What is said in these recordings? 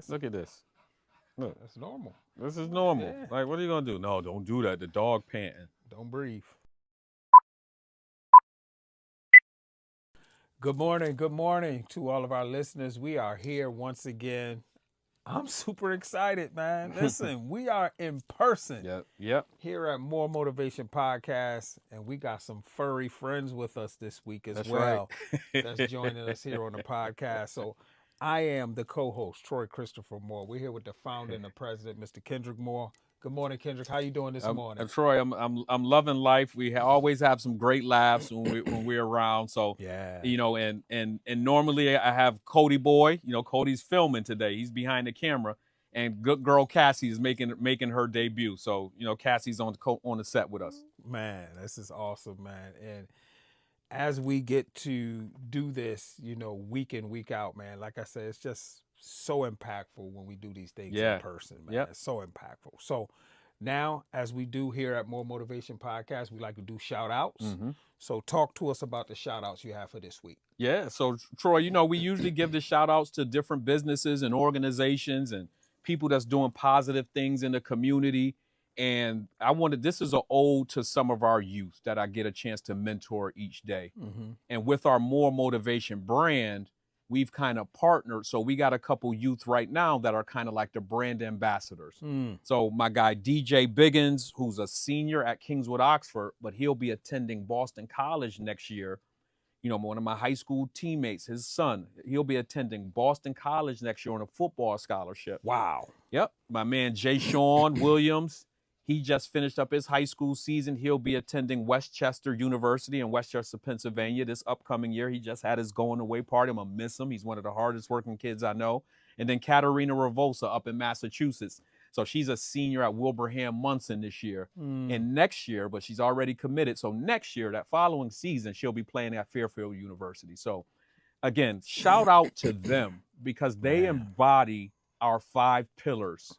Look at this. Look, That's normal. this is normal. Yeah. Like, what are you gonna do? No, don't do that. The dog panting. Don't breathe. Good morning to all of our listeners. We are here once again. I'm super excited, man. Listen, we are in person Yep. here at More Motivation Podcast, and we got some furry friends with us this week as That's well. right. That's joining us here on the podcast. So I am the co-host, Troy Christopher Moore. We're here with the founder and the president, Mr. Kendrick Moore. Good morning, Kendrick. How you doing this morning? Troy, I'm loving life. We always have some great laughs when we're around. So Yeah. and normally I have Cody boy. Cody's filming today. He's behind the camera, and good girl Cassie is making her debut. So Cassie's on the set with us. Man, this is awesome, man. And as we get to do this, week in, week out, man, like I said, it's just so impactful when we do these things in person, man. Yep. It's so impactful. So now, as we do here at More Motivation Podcast, we like to do shout outs. Mm-hmm. So talk to us about the shout outs you have for this week. Yeah. So Troy, we usually give the shout outs to different businesses and organizations and people that's doing positive things in the community. And this is an ode to some of our youth that I get a chance to mentor each day. Mm-hmm. And with our More Motivation brand, we've kind of partnered. So we got a couple youth right now that are kind of like the brand ambassadors. So my guy, DJ Biggins, who's a senior at Kingswood, Oxford, but he'll be attending Boston College next year. One of my high school teammates, his son, he'll be attending Boston College next year on a football scholarship. Wow. Yep. My man, Jay Sean Williams, he just finished up his high school season. He'll be attending Westchester University in Westchester, Pennsylvania this upcoming year. He just had his going away party. I'm going to miss him. He's one of the hardest working kids I know. And then Katarina Ravosa up in Massachusetts. So she's a senior at Wilbraham Munson this year. And next year, but she's already committed. So next year, that following season, she'll be playing at Fairfield University. So again, shout out to them because they embody our 5 pillars,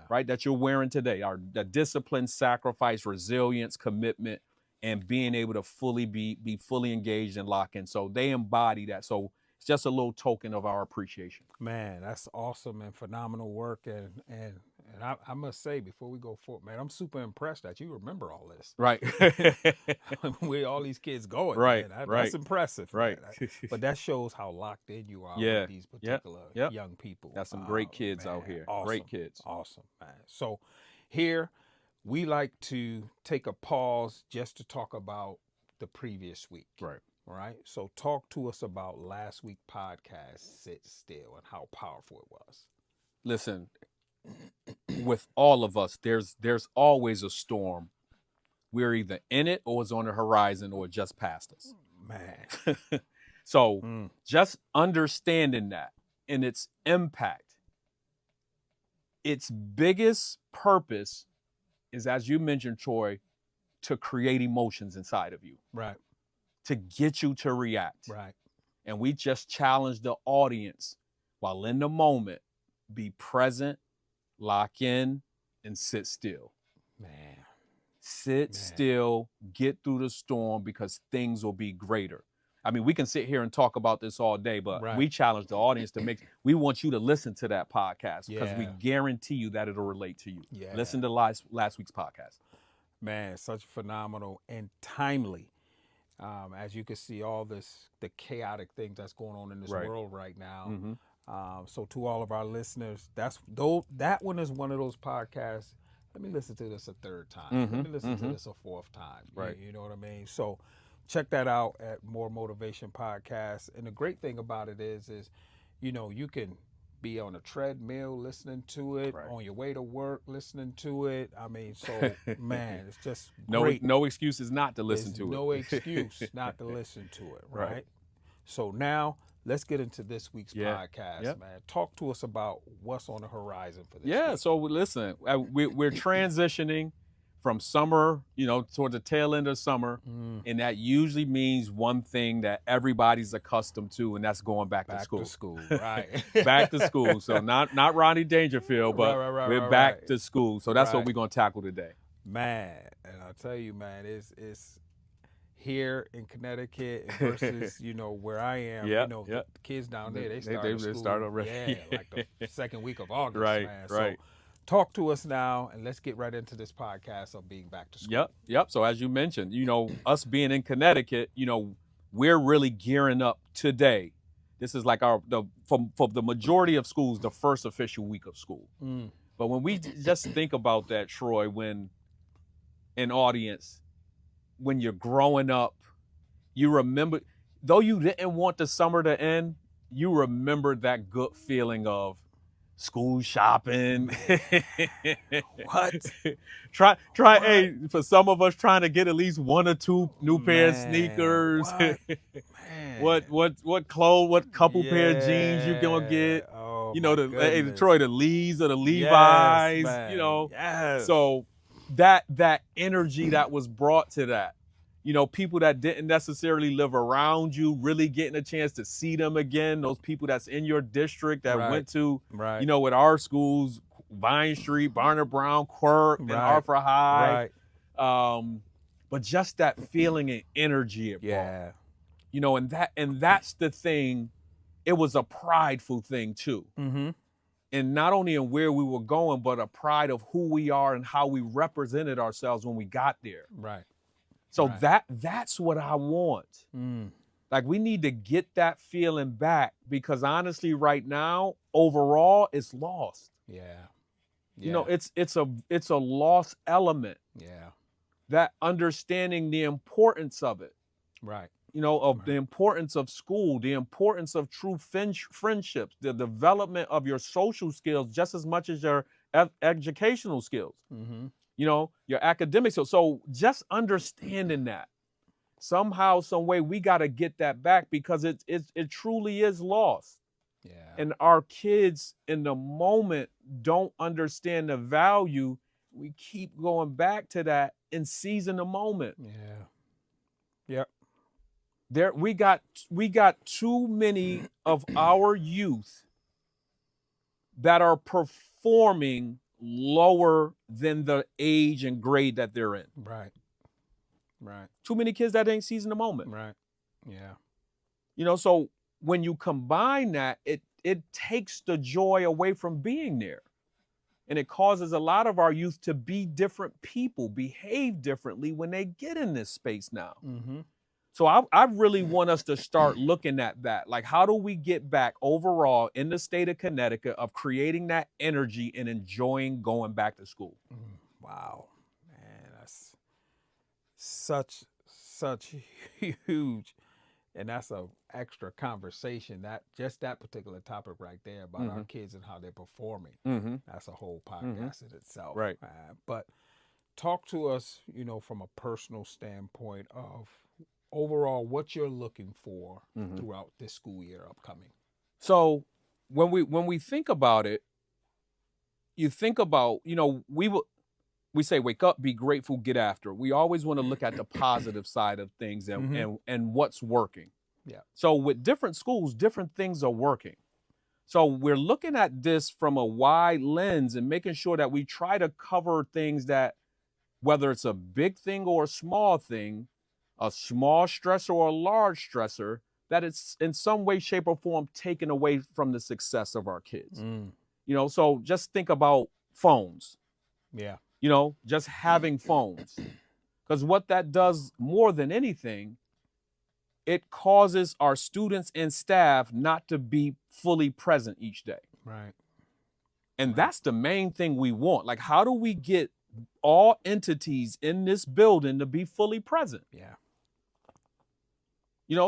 right, that you're wearing today, the discipline, sacrifice, resilience, commitment, and being able to fully be fully engaged and lock in. So they embody that. So it's just a little token of our appreciation. Man, that's awesome and phenomenal work. And I must say, before we go forward, man, I'm super impressed that you remember all this. Right. Where all these kids going. Right. Man. Right. That's impressive. Right. But that shows how locked in you are with these particular young people. Got some great kids out here. Awesome. Great kids. Awesome, man. So here we like to take a pause just to talk about the previous week. Right. All right. So talk to us about last week's podcast, Sit Still, and how powerful it was. Listen, with all of us, there's always a storm. We're either in it or it's on the horizon or just past us. Man. So just understanding that and its impact, its biggest purpose is, as you mentioned, Troy, to create emotions inside of you. Right. To get you to react. Right. And we just challenge the audience while in the moment, be present, lock in, and sit still. Man. Sit still, get through the storm because things will be greater. I mean, we can sit here and talk about this all day, but we challenge the audience we want you to listen to that podcast because we guarantee you that it'll relate to you. Yeah. Listen to last week's podcast. Man, such phenomenal and timely. As you can see, all the chaotic things that's going on in this world right now. Mm-hmm. So to all of our listeners, that one is one of those podcasts. Let me listen to this a third time. Mm-hmm. Let me listen to this a fourth time. Right. You know what I mean? So check that out at More Motivation Podcast. And the great thing about it is you can be on a treadmill listening to it, on your way to work listening to it. I mean, so man, it's just great. No excuses not to listen to it. No excuse not to listen to it, right? So now let's get into this week's podcast, man. Talk to us about what's on the horizon for this week. So listen, we're transitioning from summer, toward the tail end of summer. And that usually means one thing that everybody's accustomed to, and that's going back to school. Back to school, right. Back to school. So not Ronnie Dangerfield, but we're back to school. So that's what we're going to tackle today. Man, and I'll tell you, man, here in Connecticut versus, where I am, the kids down there, they start already. like the second week of August, Right, man. right. So talk to us now, and let's get right into this podcast of being back to school. Yep. So as you mentioned, us being in Connecticut, we're really gearing up today. This is like for the majority of schools, the first official week of school. But when we just think about that, Troy, when an audience, when you're growing up, you remember, though you didn't want the summer to end, you remember that good feeling of school shopping. What? Try. Hey, for some of us, trying to get at least one or two new pair of sneakers. What clothes? What couple pair of jeans you gonna get? Oh, the Troy, the Lees or the Levi's. Yes. So that energy that was brought to that. People that didn't necessarily live around you, really getting a chance to see them again. Those people that's in your district that went to, with our schools, Vine Street, Barner Brown, Quirk, and Hartford High. But just that feeling and energy it brought. And that's the thing. It was a prideful thing too. Mm-hmm. And not only in where we were going, but a pride of who we are and how we represented ourselves when we got there. Right. So that's what I want. Like, we need to get that feeling back, because honestly, right now, overall, it's lost. It's a lost element. That understanding the importance of it. The importance of school, the importance of true friendships, the development of your social skills just as much as your educational skills. Your academic skills. So just understanding that somehow, some way, we got to get that back, because it truly is lost. And our kids in the moment don't understand the value. We keep going back to that and seizing the moment. We got too many of our youth that are performing lower than the age and grade that they're in. Right. Too many kids that ain't seizing the moment. Right. So when you combine that, it takes the joy away from being there. And it causes a lot of our youth to be different people, behave differently when they get in this space now. So I really want us to start looking at that. Like, how do we get back overall in the state of Connecticut of creating that energy and enjoying going back to school? Wow, man, that's such huge, and that's a extra conversation. That particular topic right there about our kids and how they're performing. That's a whole podcast in itself. Right. But talk to us, from a personal standpoint of overall what you're looking for throughout this school year upcoming. So when we think about it, you think about, we say wake up, be grateful, get after. We always want to look at the positive side of things and what's working. So with different schools, different things are working. So we're looking at this from a wide lens and making sure that we try to cover things that, whether it's a big thing or a small thing, a small stressor or a large stressor, that it's in some way, shape, or form taken away from the success of our kids. So just think about phones. Just having phones. Because what that does more than anything, it causes our students and staff not to be fully present each day. And that's the main thing we want. Like, how do we get all entities in this building to be fully present?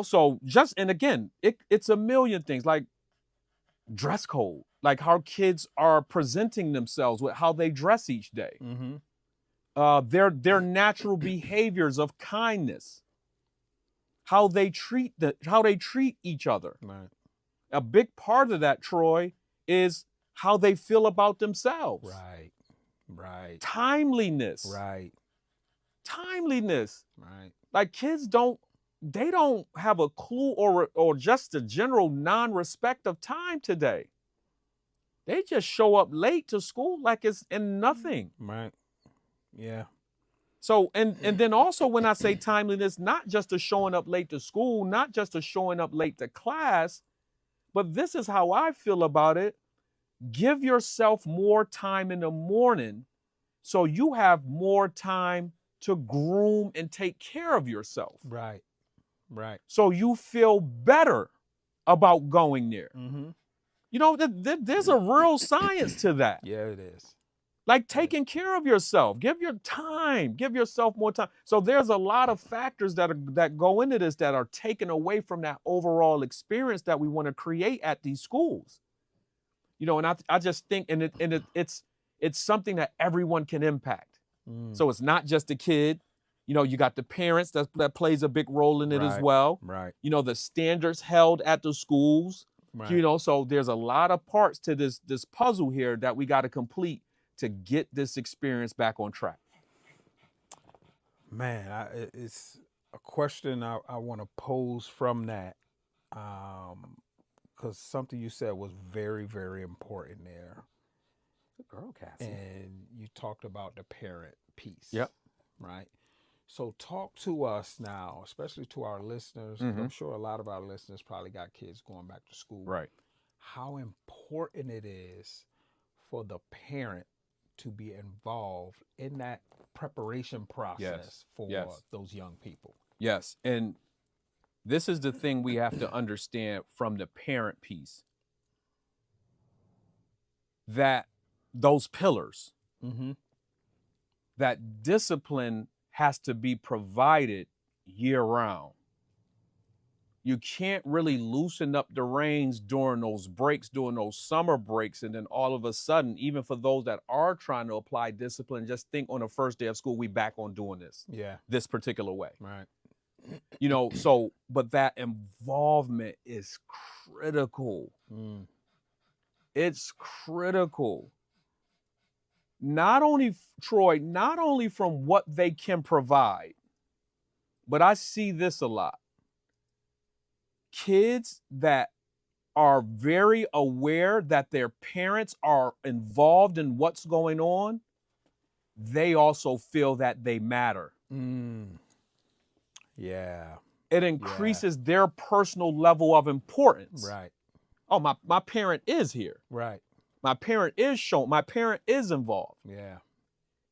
So and again, it's a million things, like dress code, like how kids are presenting themselves with how they dress each day. Their natural behaviors of kindness, how they treat each other. A big part of that, Troy, is how they feel about themselves. Timeliness. Like, kids don't have a clue or just a general non-respect of time today. They just show up late to school like it's in nothing. So, and then also when I say timeliness, not just to showing up late to school, not just to showing up late to class, but this is how I feel about it. Give yourself more time in the morning so you have more time to groom and take care of yourself. Right. Right. So you feel better about going there. Mm-hmm. You know, there's a real science to that. Yeah, it is. Like taking care of yourself. Give yourself more time. So there's a lot of factors that go into this that are taken away from that overall experience that we want to create at these schools. You know, and I just think, it's something that everyone can impact. So it's not just the kid. You know, you got the parents that plays a big role in it as well. Right. You know, the standards held at the schools. Right. You know, so there's a lot of parts to this puzzle here that we got to complete to get this experience back on track. Man, it's a question I want to pose from that, because something you said was very, very important there. Good girl, Cassie. And you talked about the parent piece. Yep. Right. So talk to us now, especially to our listeners. I'm sure a lot of our listeners probably got kids going back to school. Right. How important it is for the parent to be involved in that preparation process for those young people. Yes. And this is the thing we have to understand from the parent piece, that those pillars, that discipline has to be provided year round. You can't really loosen up the reins during those breaks, during those summer breaks, and then all of a sudden, even for those that are trying to apply discipline, just think on the first day of school, we back on doing this. Yeah. This particular way. Right. You know, so, but that involvement is critical. It's critical. Not only, Troy, not only from what they can provide, but I see this a lot. Kids that are very aware that their parents are involved in what's going on, they also feel that they matter. Yeah. It increases their personal level of importance. Right. Oh, my parent is here. Right. My parent is shown. My parent is involved. Yeah.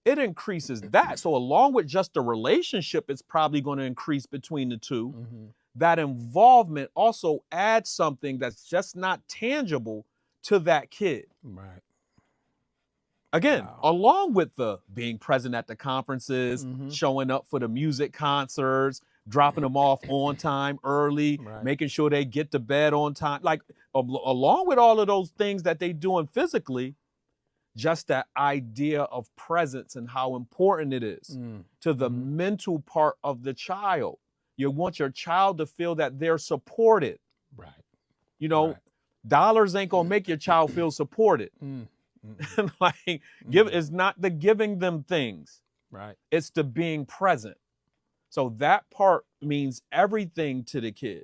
It increases that. So along with just the relationship, it's probably going to increase between the two. That involvement also adds something that's just not tangible to that kid. Right. Again, along with the being present at the conferences, showing up for the music concerts, dropping them off on time early, making sure they get to bed on time. Like along with all of those things that they doing physically, just that idea of presence and how important it is to the mental part of the child. You want your child to feel that they're supported. Right. You know, dollars ain't gonna make your child feel supported. Like, it's not the giving them things. Right. It's the being present. So that part means everything to the kid.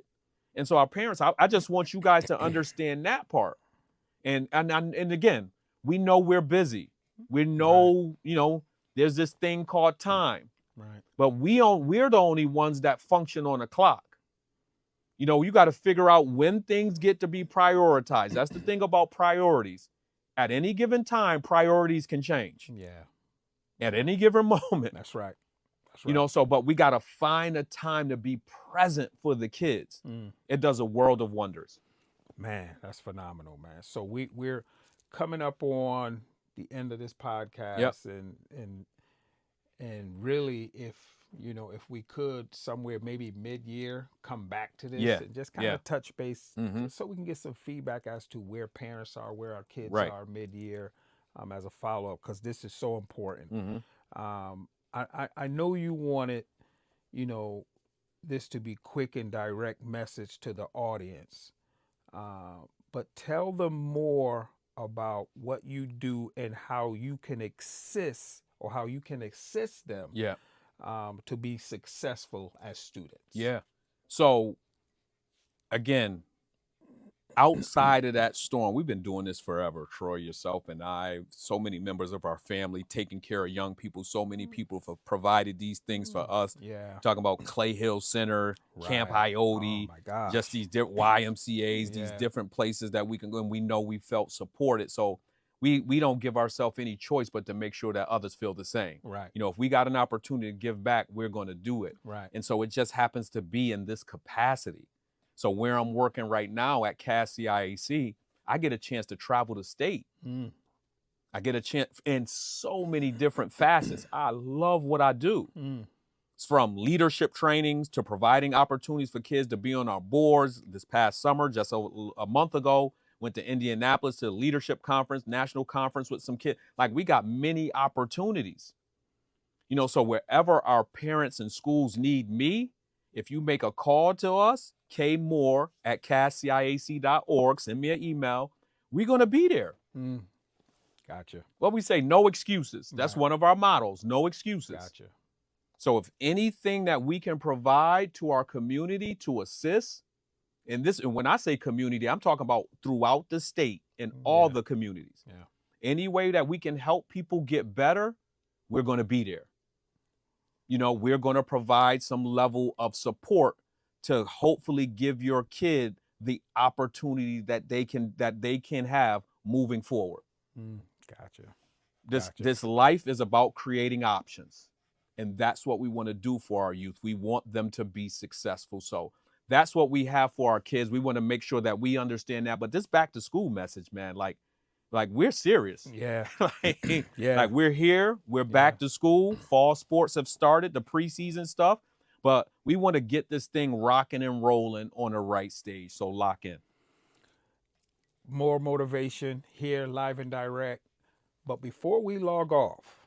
And so our parents, I just want you guys to understand that part. And again, we know we're busy. We know, you know, there's this thing called time. Right. But we're the only ones that function on a clock. You know, you got to figure out when things get to be prioritized. That's the thing about priorities. At any given time, priorities can change. Yeah. At any given moment. That's right. You know, so, but we got to find a time to be present for the kids. It does a world of wonders. Man, that's phenomenal, man. So we're coming up on the end of this podcast, and really, if we could somewhere maybe mid-year come back to this and just kind of touch base, so we can get some feedback as to where parents are, where our kids are mid-year, as a follow-up, because this is so important. I know you wanted, this to be quick and direct message to the audience, but tell them more about what you do and how you can assist them to be successful as students. Yeah. So again, outside of that storm, we've been doing this forever, Troy, yourself and I, so many members of our family taking care of young people. So many people have provided these things for us. Yeah. Talking about Clay Hill Center, Camp Right. Iode, Oh my gosh. just these different YMCAs, these Yeah. different places that we can go, and we know we felt supported. So we don't give ourselves any choice but to make sure that others feel the same. Right. You know, if we got an opportunity to give back, we're going to do it. Right. And so it just happens to be in this capacity. So where I'm working right now at CAS CIAC, I get a chance to travel the state. I get a chance in so many different facets. I love what I do. It's from leadership trainings to providing opportunities for kids to be on our boards. This past summer, just a month ago, went to Indianapolis to the leadership conference, national conference with some kids. Like, we got many opportunities. You know, so wherever our parents and schools need me, if you make a call to us, kmoore@casciac.org, send me an email, we're going to be there. Gotcha. Well, we say no excuses. That's Right. one of our mottos, no excuses. Gotcha. So if anything that we can provide to our community to assist, and when I say community, I'm talking about throughout the state and all the communities. Yeah. Any way that we can help people get better, we're going to be there. You know, we're going to provide some level of support to hopefully give your kid the opportunity that they can have moving forward. Gotcha. This life is about creating options. And that's what we want to do for our youth. We want them to be successful. So that's what we have for our kids. We want to make sure that we understand that. But this back to school message, man, like we're serious. Yeah. Like we're here. We're back to school. Fall sports have started, the preseason stuff. But we want to get this thing rocking and rolling on the right stage. So lock in. More motivation here, live and direct. But before we log off,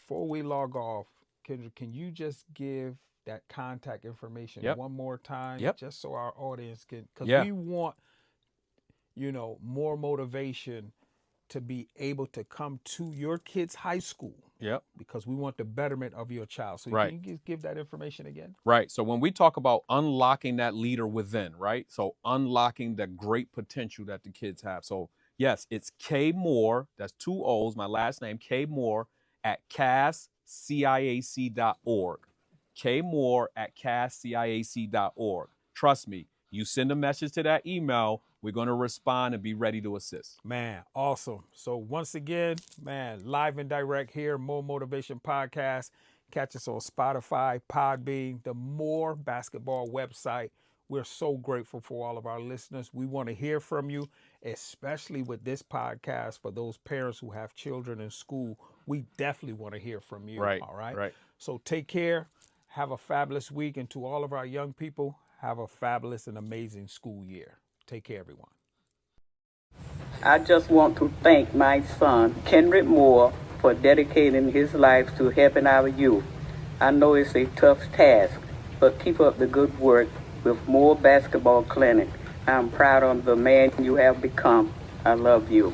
Kendra, can you just give that contact information one more time? Just so our audience can, because we want, more motivation to be able to come to your kid's high school. Because we want the betterment of your child. So can you just give that information again? Right. So when we talk about unlocking that leader within, right? So unlocking the great potential that the kids have. So yes, it's K Moore, that's 2 O's, my last name, K Moore @casciac.org. K Moore @casciac.org. Trust me, you send a message to that email, we're going to respond and be ready to assist. Man, awesome. So once again, man, live and direct here, More Motivation Podcast. Catch us on Spotify, Podbean, the More Basketball website. We're so grateful for all of our listeners. We want to hear from you, especially with this podcast for those parents who have children in school. We definitely want to hear from you. All right. Right. So take care. Have a fabulous week. And to all of our young people, have a fabulous and amazing school year. Take care, everyone. I just want to thank my son, Kendrick Moore, for dedicating his life to helping our youth. I know it's a tough task, but keep up the good work with More Basketball Clinic. I'm proud of the man you have become. I love you.